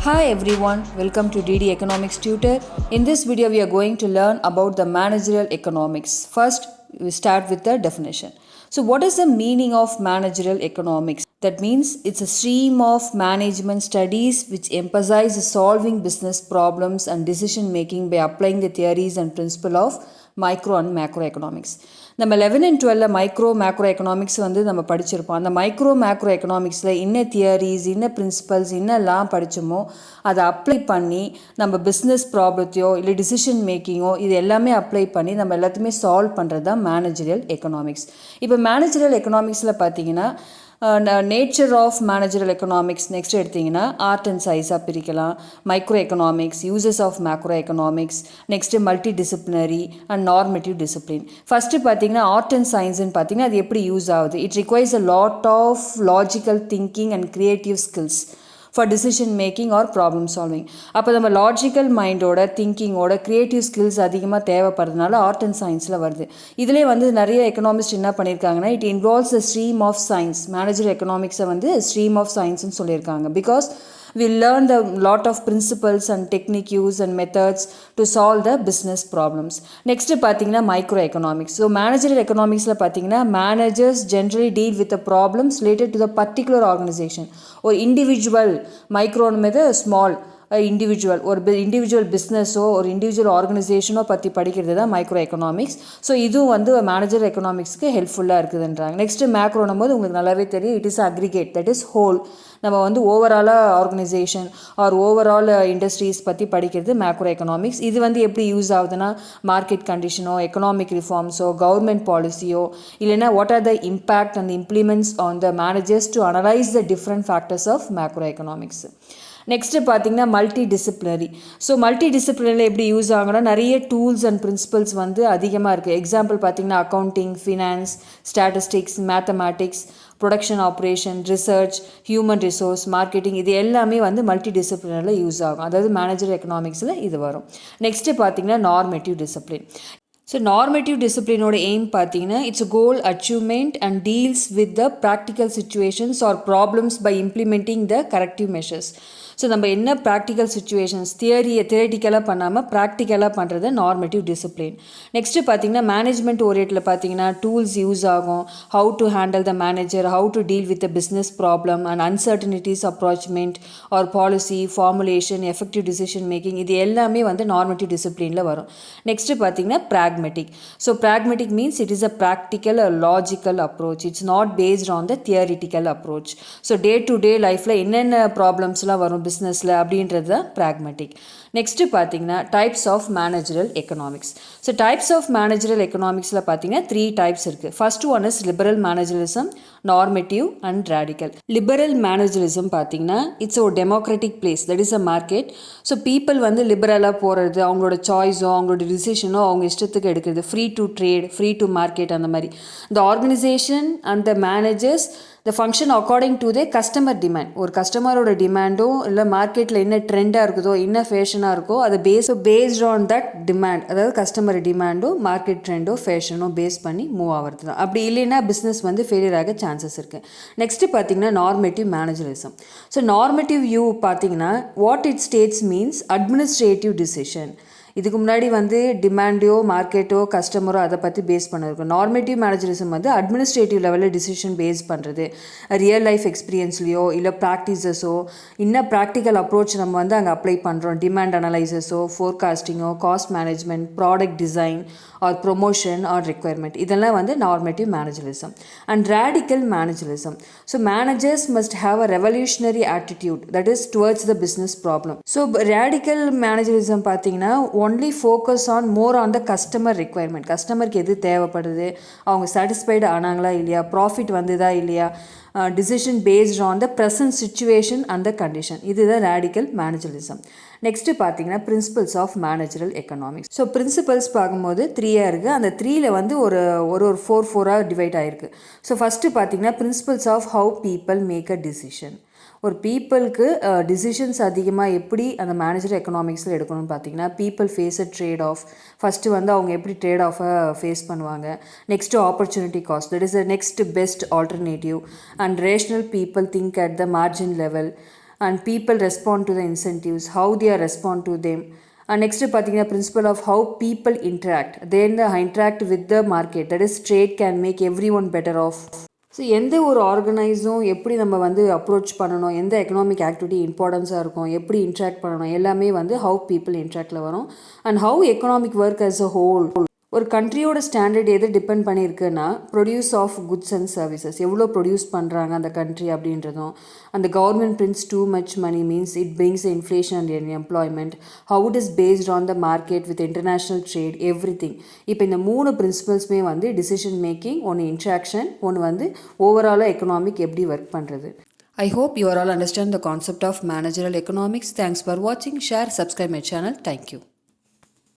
Hi everyone, welcome to DD Economics Tutor. In this video, we are going to learn about the managerial economics. First, we start with the definition. So, what is the meaning of managerial economics? That means it's a stream of management studies which emphasize solving business problems and decision making by applying the theories and principle of micro and macro economics. நம்ம 11 and 12 micro macro economics நம்ம படிச்சிருப்போம். அந்த micro macro எக்கனாமிக்ஸில் இன்ன theories இன்ன principles இன்னெல்லாம் படித்தோமோ அதை apply பண்ணி நம்ம business ப்ராப்ளத்தையோ இல்லை டிசிஷன் மேக்கிங்கோ இது எல்லாமே அப்ளை பண்ணி நம்ம எல்லாத்தையுமே சால்வ் பண்ணுறது தான் மேனேஜரியல் எக்கனாமிக்ஸ். இப்போ மேனேஜரியல் எக்கனாமிக்ஸில் பார்த்தீங்கன்னா nature of managerial economics next எடுத்திங்கன்னா ஆர்ட் அண்ட் சயின்ஸாக பிரிக்கலாம், microeconomics, uses of macroeconomics, next multidisciplinary and normative discipline. First பார்த்தீங்கன்னா ஆர்ட் அண்ட் சயின்ஸ்ன்னு பார்த்தீங்கன்னா அது எப்படி யூஸ் ஆகுது. It requires a lot of logical thinking and creative skills for decision making or problem solving. அப்போ நம்ம logical மைண்டோட திங்கிங்கோட க்ரியேட்டிவ் ஸ்கில்ஸ் அதிகமாக தேவைப்படுறதுனால ஆர்ட் அண்ட் சயின்ஸில் வருது. இதிலே நிறைய எக்கனாமிஸ்ட் என்ன பண்ணியிருக்காங்கன்னா it involves a stream of science. Manager எக்கனாமிக்ஸை ஸ்ட்ரீம் ஆஃப் சயின்ஸ்னு சொல்லியிருக்காங்க. Because we learn the lot of principles and technique use and methods to solve the business problems. Next பார்த்தீங்கன்னா micro economics. So managerial economicsல பார்த்தீங்கன்னா managers generally deal with the problems related to the particular organization. ஒரு individual micro small individual ஒரு individual பிஸ்னஸோ ஒரு individual ஆர்கனைசேஷனோ பற்றி படிக்கிறது தான் micro economics. So இதுவும் manager எக்கனாமிக்ஸ்க்கு ஹெல்ப்ஃபுல்லாக இருக்குதுன்றாங்க. நெக்ஸ்ட்டு மேக்ரோனும் போது உங்களுக்கு நல்லாவே தெரியும், it is aggregate, that is whole. நம்ம ஓவராலாக ஆர்கனைசேஷன் ஆர் ஓவரால் இண்டஸ்ட்ரீஸ் பற்றி படிக்கிறது மேக்ரோ எக்கனாமிக்ஸ். இது எப்படி யூஸ் ஆகுதுன்னா மார்க்கெட் கண்டிஷனோ எக்கனாமிக் ரிஃபார்ம்ஸோ கவர்மெண்ட் பாலிசியோ இல்லைனா what are the impact and implements on the managers to analyse the different factors of macroeconomics. Next பார்த்தீங்கன்னா மல்டி டிசிப்ளினரி. ஸோ மல்டி டிசிப்ளினரியில் எப்படி யூஸ் ஆகும்னா நிறைய டூல்ஸ் அண்ட் பிரின்சிபல்ஸ் அதிகமாக இருக்குது. எக்ஸாம்பிள் பார்த்தீங்கன்னா accounting, finance, statistics, mathematics, production operation, research, human resource, marketing, இது எல்லாமே மல்டி டிசிப்ளினரியில் யூஸ் ஆகும். அதாவது மேனேஜர் எக்கனாமிக்ஸில் இது வரும். நெக்ஸ்ட்டு பார்த்தீங்கன்னா நார்மேட்டிவ் டிசிப்ளின். ஸோ நார்மேட்டிவ் டிசிப்ளினோட எய்ம் பார்த்தீங்கன்னா it's goal achievement and deals with the practical situations or problems by implementing the corrective measures. So நம்ம என்ன ப்ராக்டிக்கல் சுச்சுவேஷன்ஸ் தியரிட்டிக்கலாக பண்ணாமல் ப்ராக்டிக்கலாக பண்ணுறது நார்மேட்டிவ் டிசிப்ளின். நெக்ஸ்ட்டு பார்த்தீங்கன்னா மேனேஜ்மெண்ட் ஓரியன்டில் பார்த்தீங்கன்னா டூல்ஸ் யூஸ் ஆகும். How to handle the manager, how to deal with the business problem and uncertainties approachment or policy formulation, effective decision making, இது எல்லாமே நார்மேட்டிவ் டிசிப்ளினில் வரும். நெக்ஸ்ட்டு பார்த்தீங்கன்னா pragmatic. So pragmatic means it is a practical or logical approach. It's not based on the theoretical approach. So day to day lifeல என்னென்ன ப்ராப்ளம்ஸ்லாம் வரும் பிஸ்னஸில் அப்படின்றது தான் pragmatic. Next பார்த்தீங்கன்னா types of managerial economics. So types of managerial எக்கனாமிக்ஸில் பார்த்தீங்கன்னா 3 types இருக்குது. First one is liberal managerialism, normative and radical. Liberal managerialism பார்த்தீங்கன்னா இட்ஸ் ஒரு democratic place, that is a market. So people லிபரலாக போகிறது, அவங்களோட சாய்ஸோ அவங்களோட டிசிஷனோ அவங்க இஷ்டத்துக்கு எடுக்கிறது, free to trade, free to market, அந்த மாதிரி. The organisation and the managers the function according to the customer demand. ஒரு கஸ்டமரோட டிமாண்டோ இல்லை மார்க்கெட்டில் என்ன ட்ரெண்டாக இருக்குதோ என்ன ஃபேஷனாக இருக்கோ அதை பேஸ்ட் ஆன் தட் டிமாண்ட், அதாவது கஸ்டமர் டிமாண்டோ மார்க்கெட் ட்ரெண்டோ ஃபேஷனோ பேஸ் பண்ணி மூவ் ஆகிறது தான். அப்படி இல்லைன்னா பிஸ்னஸ் ஃபெயிலியர் ஆக சான்சஸ் இருக்குது. நெக்ஸ்ட்டு பார்த்தீங்கன்னா நார்மேட்டிவ் மேனேஜரிசம். ஸோ நார்மேட்டிவ் வியூ பார்த்தீங்கன்னா what it states means administrative decision. இதுக்கு முன்னாடி டிமாண்டோ மார்க்கெட்டோ கஸ்டமரோ அதை பற்றி பேஸ் பண்ணிருக்கும். நார்மேட்டிவ் மேனேஜரிசம் அட்மினிஸ்ட்ரேட்டிவ் லெவலில் டிசிஷன் பேஸ் பண்ணுறது, ரியல் லைஃப் எக்ஸ்பீரியன்ஸ்லையோ இல்லை ப்ராக்டிசஸோ இன்னும் ப்ராக்டிக்கல் அப்ரோச் நம்ம அங்கே அப்ளை பண்ணுறோம். Demand அனலைசஸோ, ஃபோர்காஸ்டிங்கோ, cost management, product design or promotion or requirement, இதெல்லாம் normative managerialism. And radical managerialism. So managers must have a revolutionary attitude, that is towards the business problem. So radical managerialism பார்த்தீங்கன்னா only focus on more on the customer requirement. கஸ்டமருக்கு எது தேவைப்படுது, அவங்க satisfied ஆனாங்களா இல்லையா, profit வந்ததா இல்லையா, decision based on the present situation and the condition. இதுதான் radical managerialism. Next பார்த்தீங்கன்னா principles of managerial economics. So principles பார்க்கும்போது 3 இருக்குது. அந்த 3ல் ஒரு 4 டிவைட் ஆகிருக்கு. ஸோ ஃபஸ்ட்டு பார்த்தீங்கன்னா principles of how people make a decision. ஒரு பீப்புளுக்கு டிசிஷன்ஸ் அதிகமாக எப்படி அந்த மேனேஜர் எக்கனாமிக்ஸில் எடுக்கணும்னு பார்த்தீங்கன்னா people face a trade off. First அவங்க எப்படி ட்ரேட் ஆஃபை ஃபேஸ் பண்ணுவாங்க. Next opportunity cost, that is the next best alternative. And rational people think at the margin level. and people respond to the incentives, how they are respond to them. And next பார்த்தீங்கன்னா principle of how people interact, then the interact with the market, that is trade can make everyone better off. So எந்த ஒரு ஆர்கனைஸும் எப்படி நம்ம வந்து approach பண்ணணும், எந்த economic activity இம்பார்ட்டன்ஸாக இருக்கும், எப்படி இன்ட்ராக்ட் பண்ணணும், எல்லாமே வந்து ஹவு பீப்புள் இன்ட்ராக்டில் வரும். And how economic work as a whole. ஒரு கண்ட்ரியோட ஸ்டாண்டர்ட் எது டிபெண்ட் பண்ணியிருக்குன்னா produce of goods and services, எவ்வளோ ப்ரொடியூஸ் பண்ணுறாங்க அந்த கண்ட்ரி அப்படின்றதும். அந்த government prints too much money means it brings inflation and employment. How it is based on the market with international trade, every thing. இப்போ இந்த 3 பிரின்சிபல்ஸுமே வந்து decision making, ஒன்று interaction, ஒன்று வந்து ஓவராலாக எக்கனாமிக் எப்படி ஒர்க் பண்ணுறது. I hope you all understand the concept of managerial economics. Thanks for watching. Share, subscribe my channel. Thank you.